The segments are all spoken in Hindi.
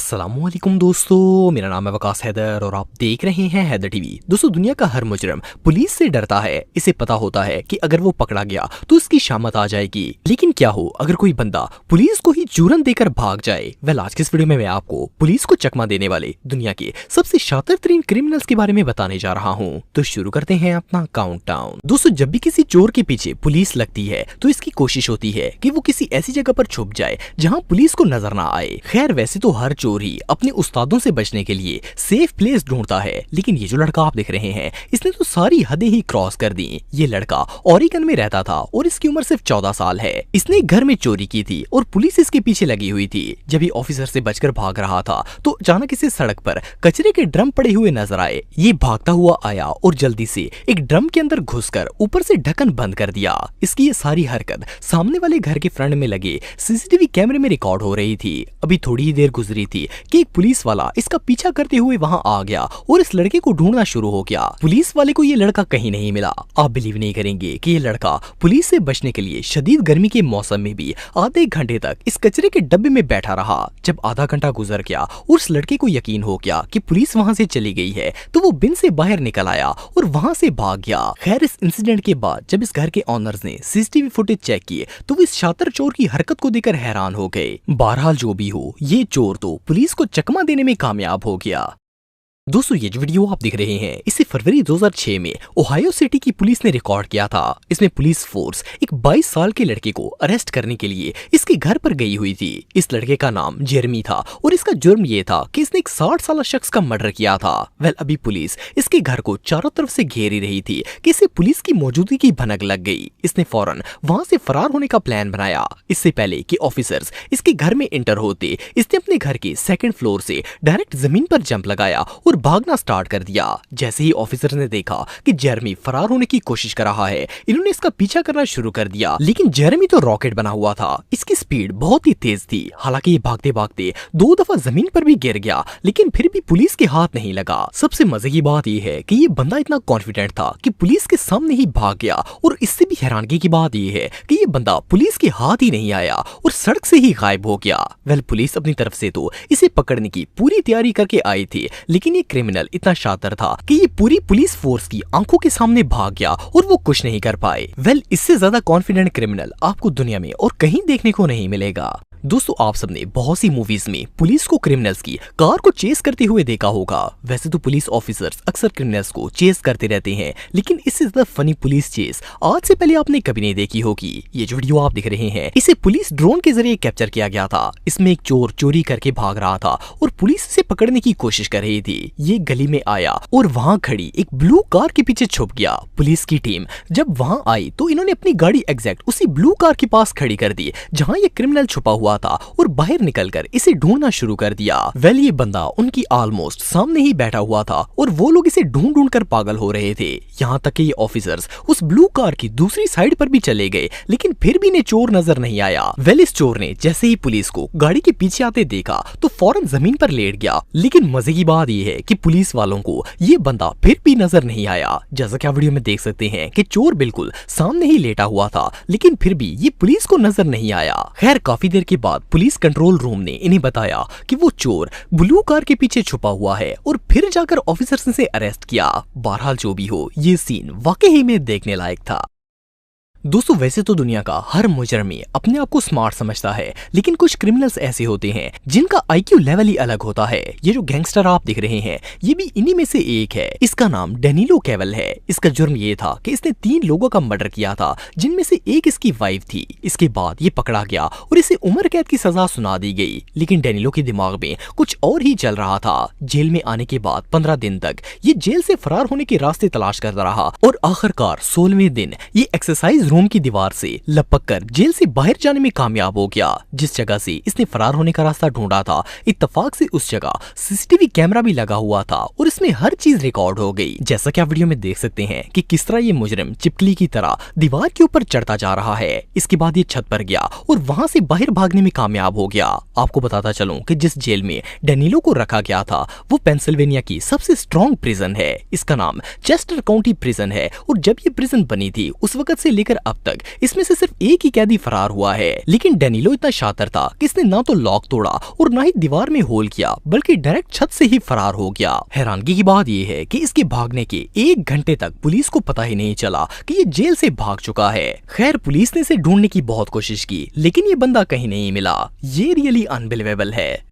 अस्सलामुअलैकुम दोस्तों, मेरा नाम है वकास हैदर और आप देख रहे हैं हैदर टीवी। दोस्तों, दुनिया का हर मुजरिम पुलिस से डरता है। इसे पता होता है कि अगर वो पकड़ा गया तो इसकी शामत आ जाएगी। लेकिन क्या हो अगर कोई बंदा पुलिस को ही चूरन देकर भाग जाए। वेल, आज के इस वीडियो में मैं आपको पुलिस को चकमा देने वाले दुनिया के सबसे शातिर तरीन क्रिमिनल्स के बारे में बताने जा रहा हूँ। तो शुरू करते हैं अपना काउंटडाउन। दोस्तों, जब भी किसी चोर के पीछे पुलिस लगती है तो इसकी कोशिश होती है कि वो किसी ऐसी जगह पर छुप जाए जहाँ पुलिस को नजर ना आए। खैर, वैसे तो हर चोर ही अपने उस्तादों से बचने के लिए सेफ प्लेस ढूंढता है, लेकिन ये जो लड़का आप देख रहे हैं इसने तो सारी हदें ही क्रॉस कर दी। ये लड़का ओरेगन में रहता था और इसकी उम्र सिर्फ 14 साल है। इसने घर में चोरी की थी और पुलिस इसके पीछे लगी हुई थी। जब ये ऑफिसर से बचकर भाग रहा था तो अचानक इसे सड़क पर कचरे के ड्रम पड़े हुए नजर आए। ये भागता हुआ आया और जल्दी से एक ड्रम के अंदर घुसकर ऊपर से ढक्कन बंद कर दिया। इसकी ये सारी हरकत सामने वाले घर के फ्रंट में लगे सीसीटीवी कैमरे में रिकॉर्ड हो रही थी। अभी थोड़ी ही देर गुजरी थी कि एक पुलिस वाला इसका पीछा करते हुए वहां आ गया और इस लड़के को ढूंढना शुरू हो गया। पुलिस वाले को ये लड़का कहीं नहीं मिला। आप बिलीव नहीं करेंगे कि ये लड़का पुलिस से बचने के लिए शदीद गर्मी के मौसम में भी आधे घंटे तक इस कचरे के डब्बे में बैठा रहा। जब आधा घंटा गुजर गया और उस लड़के को यकीन हो गया कि पुलिस वहां से चली गई है तो वो बिन से बाहर निकल आया और वहां से भाग गया। खैर, इस इंसिडेंट के बाद जब इस घर के ऑनर्स ने सीसीटीवी फुटेज चेक किए तो वो इस शातिर चोर की हरकत को देखकर हैरान हो गए। बहरहाल जो भी हो, ये चोर तो पुलिस को चकमा देने में कामयाब हो गया। दोस्तों, ये जो वीडियो आप देख रहे हैं इसे फरवरी 2006 में ओहायो सिटी की पुलिस ने रिकॉर्ड किया था। इसमें पुलिस फोर्स एक 22 साल के लड़के को अरेस्ट करने के लिए इसके घर पर गई हुई थी। इस लड़के का नाम जेरमी था और इसका जुर्म ये था कि इसने एक 60 साल शख्स का मर्डर किया था। वेल, अभी पुलिस इसके घर को चारों तरफ से घेर ही रही थी कि इसे पुलिस की मौजूदगी की भनक लग गई। इसने फौरन वहां से फरार होने का प्लान बनाया। इससे पहले कि ऑफिसर्स इसके घर में एंटर होते, इसने अपने घर के सेकंड फ्लोर से डायरेक्ट जमीन पर जंप लगाया और भागना स्टार्ट कर दिया। जैसे ही ऑफिसर ने देखा कि जेरमी फरार होने की कोशिश कर रहा है, इन्होंने इसका पीछा करना शुरू कर दिया। लेकिन जेरमी तो रॉकेट बना हुआ था। इसकी स्पीड बहुत ही तेज थी। हालांकि ये भागते भागते 2 दफा जमीन पर भी गिर गया, लेकिन फिर भी पुलिस के हाथ नहीं लगा। सबसे मजे की बात यह है कि ये बंदा इतना कॉन्फिडेंट था कि पुलिस के सामने ही भाग गया। और इससे भी हैरानगी की बात यह है कि ये बंदा पुलिस के हाथ ही नहीं आया और सड़क से ही गायब हो गया। वेल, पुलिस अपनी तरफ से तो इसे पकड़ने की पूरी तैयारी करके आई थी, लेकिन ये क्रिमिनल इतना शातिर था कि ये पूरी पुलिस फोर्स की आंखों के सामने भाग गया और वो कुछ नहीं कर पाए। वेल, इससे ज्यादा कॉन्फिडेंट क्रिमिनल आपको दुनिया में और कहीं देखने को नहीं मिलेगा। दोस्तों, आप सबने बहुत सी मूवीज में पुलिस को क्रिमिनल्स की कार को चेस करते हुए देखा होगा। वैसे तो पुलिस ऑफिसर्स अक्सर क्रिमिनल्स को चेस करते रहते हैं, लेकिन इससे ज्यादा फनी पुलिस चेस आज से पहले आपने कभी नहीं देखी होगी। ये जो वीडियो आप देख रहे हैं इसे पुलिस ड्रोन के जरिए कैप्चर किया गया था। इसमें एक चोर चोरी करके भाग रहा था और पुलिस इसे पकड़ने की कोशिश कर रही थी। ये गली में आया और वहां खड़ी एक ब्लू कार के पीछे छुप गया। पुलिस की टीम जब वहां आई तो इन्होंने अपनी गाड़ी एग्जैक्ट उसी ब्लू कार के पास खड़ी कर दी जहां ये क्रिमिनल छुपा हुआ था और बाहर निकलकर इसे ढूंढना शुरू कर दिया। वेल, ये बंदा उनकी ऑलमोस्ट सामने ही बैठा हुआ था और वो लोग इसे ढूंढ ढूंढ कर पागल हो रहे थे। यहाँ तक कि ये ऑफिसर्स उस ब्लू कार की दूसरी साइड पर भी चले गए, लेकिन फिर भी इन्हें चोर नजर नहीं आया। वेल, इस चोर ने जैसे ही पुलिस को गाड़ी के पीछे आते देखा तो फौरन जमीन पर लेट गया। लेकिन मजे की बात यह है कि पुलिस वालों को ये बंदा फिर भी नजर नहीं आया। जैसा कि आप वीडियो में देख सकते हैं कि चोर बिल्कुल सामने ही लेटा हुआ था, लेकिन फिर भी ये पुलिस को नजर नहीं आया। खैर, काफी देर के बाद पुलिस कंट्रोल रूम ने इन्हें बताया कि वो चोर ब्लू कार के पीछे छुपा हुआ है और फिर जाकर ऑफिसर्स ने इसे अरेस्ट किया। बहरहाल जो भी हो, ये सीन वाकई में देखने लायक था। दोस्तों, वैसे तो दुनिया का हर मुजरिम अपने आप को स्मार्ट समझता है, लेकिन कुछ क्रिमिनल्स ऐसे होते हैं जिनका आईक्यू लेवल ही अलग होता है। ये जो गैंगस्टर आप देख रहे हैं ये भी इन्हीं में से एक है। इसका नाम डेनिलो कैवल है। इसका जुर्म ये था कि इसने 3 लोगों का मर्डर किया था, जिनमें से एक इसकी वाइफ थी। इसके बाद ये पकड़ा गया और इसे उम्र कैद की सजा सुना दी गई। लेकिन डेनिलो के दिमाग में कुछ और ही चल रहा था। जेल में आने के बाद 15 दिन तक ये जेल से फरार होने के रास्ते तलाश करता रहा और आखिरकार 16वें दिन ये एक्सरसाइज रूम की दीवार से लपक कर जेल से बाहर जाने में कामयाब हो गया। जिस जगह से इसने फरार होने का रास्ता ढूंढा था, इत्तेफाक से उस जगह सीसीटीवी कैमरा भी लगा हुआ था और इसमें हर चीज रिकॉर्ड हो गई। जैसा कि आप वीडियो में देख सकते हैं कि किस तरह ये मुजरिम चिपकली की तरह दीवार के ऊपर चढ़ता जा रहा है। इसके बाद ये छत पर गया और वहां से बाहर भागने में कामयाब हो गया। आपको बताता चलूं कि जिस जेल में डेनिलो को रखा गया था वो पेंसिल्वेनिया की सबसे स्ट्रॉन्ग प्रिजन है। इसका नाम चेस्टर काउंटी प्रिजन है और जब ये प्रिजन बनी थी उस वक्त से लेकर अब तक इसमें से सिर्फ एक ही कैदी फरार हुआ है। लेकिन डेनिलो इतना शातिर था कि इसने ना तो लॉक तोड़ा और ना ही दीवार में होल किया, बल्कि डायरेक्ट छत से ही फरार हो गया। हैरानगी की बात यह है कि इसके भागने के 1 घंटे तक पुलिस को पता ही नहीं चला कि ये जेल से भाग चुका है। खैर, पुलिस ने इसे ढूंढने की बहुत कोशिश की, लेकिन ये बंदा कहीं नहीं मिला। ये रियली अनबिलीवेबल है।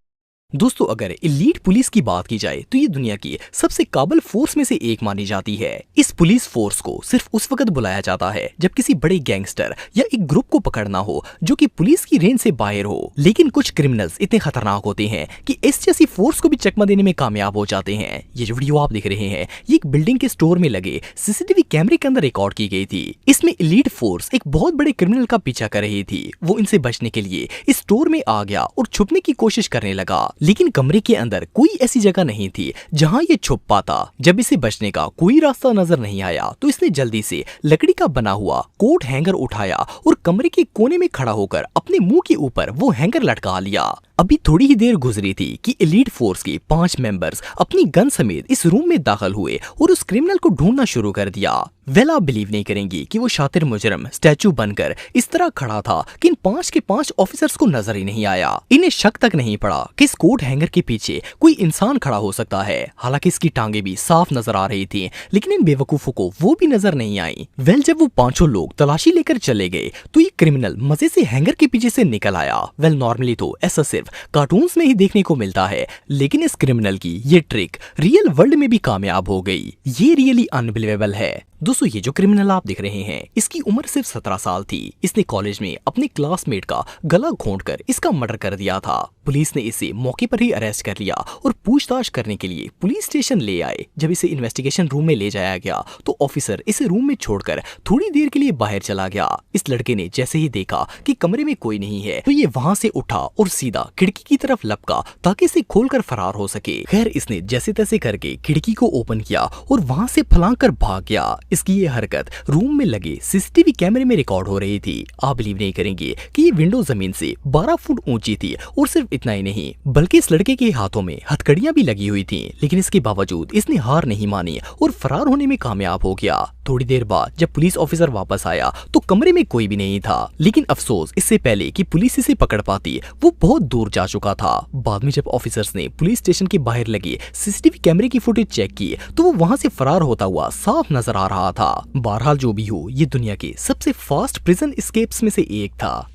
दोस्तों, अगर एलीट पुलिस की बात की जाए तो ये दुनिया की सबसे काबिल फोर्स में से एक मानी जाती है। इस पुलिस फोर्स को सिर्फ उस वक्त बुलाया जाता है जब किसी बड़े गैंगस्टर या एक ग्रुप को पकड़ना हो जो कि पुलिस की रेंज से बाहर हो। लेकिन कुछ क्रिमिनल्स इतने खतरनाक होते हैं कि इस जैसी फोर्स को भी चकमा देने में कामयाब हो जाते हैं। ये जो वीडियो आप देख रहे हैं, ये एक बिल्डिंग के स्टोर में लगे सीसीटीवी कैमरे के अंदर रिकॉर्ड की गई थी। इसमें एलीट फोर्स एक बहुत बड़े क्रिमिनल का पीछा कर रही थी। वो इनसे बचने के लिए इस स्टोर में आ गया और छुपने की कोशिश करने लगा, लेकिन कमरे के अंदर कोई ऐसी जगह नहीं थी जहां ये छुप पाता। जब इसे बचने का कोई रास्ता नजर नहीं आया तो इसने जल्दी से लकड़ी का बना हुआ कोट हैंगर उठाया और कमरे के कोने में खड़ा होकर अपने मुंह के ऊपर वो हैंगर लटका लिया। अभी थोड़ी ही देर गुजरी थी कि एलीट फोर्स के 5 मेंबर्स अपनी गन समेत इस रूम में दाखिल हुए और उस क्रिमिनल को ढूंढना शुरू कर दिया। वेल, आप बिलीव नहीं करेंगे कि वो शातिर मुजरिम स्टैचू बनकर इस तरह खड़ा था कि इन 5 के 5 ऑफिसर्स को नजर ही नहीं आया। इन्हें शक तक नहीं पड़ा कि इस कोट हैंगर के पीछे कोई इंसान खड़ा हो सकता है। हालांकि इसकी टांगे भी साफ नजर आ रही थी, लेकिन इन बेवकूफों को वो भी नजर नहीं आई। वेल, जब वो 5 लोग तलाशी लेकर चले गए तो ये क्रिमिनल मजे से हैंगर के पीछे से निकल आया। वेल, नॉर्मली तो ऐसा सिर्फ कार्टून्स में ही देखने को मिलता है, लेकिन इस क्रिमिनल की ये ट्रिक रियल वर्ल्ड में भी कामयाब हो गई। ये रियली अनबिलीवेबल है। दोस्तों, ये जो क्रिमिनल आप देख रहे हैं, इसकी उम्र सिर्फ 17 साल थी। इसने कॉलेज में अपने क्लासमेट का गला घोंटकर इसका मर्डर कर दिया था। पुलिस ने इसे मौके पर ही अरेस्ट कर लिया और पूछताछ करने के लिए पुलिस स्टेशन ले आए। जब इसे इन्वेस्टिगेशन रूम में ले जाया गया तो ऑफिसर इसे रूम में छोड़कर थोड़ी देर के लिए बाहर चला गया। इस लड़के ने जैसे ही देखा कि कमरे में कोई नहीं है तो ये वहां से उठा और सीधा खिड़की की तरफ लपका ताकि इसे खोलकर फरार हो सके। खैर, इसने जैसे तैसे करके खिड़की को ओपन किया और वहां से फलांग कर भाग गया। इसकी ये हरकत रूम में लगे सीसीटीवी कैमरे में रिकॉर्ड हो रही थी। आप बिलीव नहीं करेंगे कि ये विंडो जमीन से 12 फुट ऊंची थी और सिर्फ इतना ही नहीं, बल्कि इस लड़के के हाथों में हथकड़ियां भी लगी हुई थीं। लेकिन इसके बावजूद इसने हार नहीं मानी और फरार होने में कामयाब हो गया। थोड़ी देर बाद जब पुलिस ऑफिसर वापस आया तो कमरे में कोई भी नहीं था। लेकिन अफसोस, इससे पहले कि पुलिस इसे पकड़ पाती वो बहुत दूर जा चुका था। बाद में जब ऑफिसर्स ने पुलिस स्टेशन के बाहर लगे सीसीटीवी कैमरे की फुटेज चेक की तो वो वहां से फरार होता हुआ साफ नजर आ रहा था। बहरहाल, जो भी हो, ये दुनिया के सबसे फास्ट प्रिजन एस्केप्स में से एक था।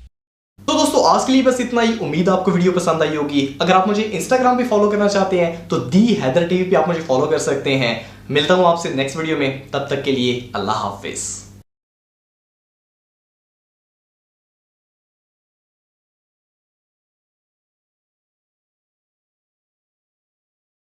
तो दोस्तों, आज के लिए बस इतना ही। उम्मीद आपको वीडियो पसंद आई होगी। अगर आप मुझे इंस्टाग्राम पे फॉलो करना चाहते हैं तो दी हैदर टीवी पे आप मुझे फॉलो कर सकते हैं। मिलता हूं आपसे नेक्स्ट वीडियो में, तब तक के लिए अल्लाह हाफिज।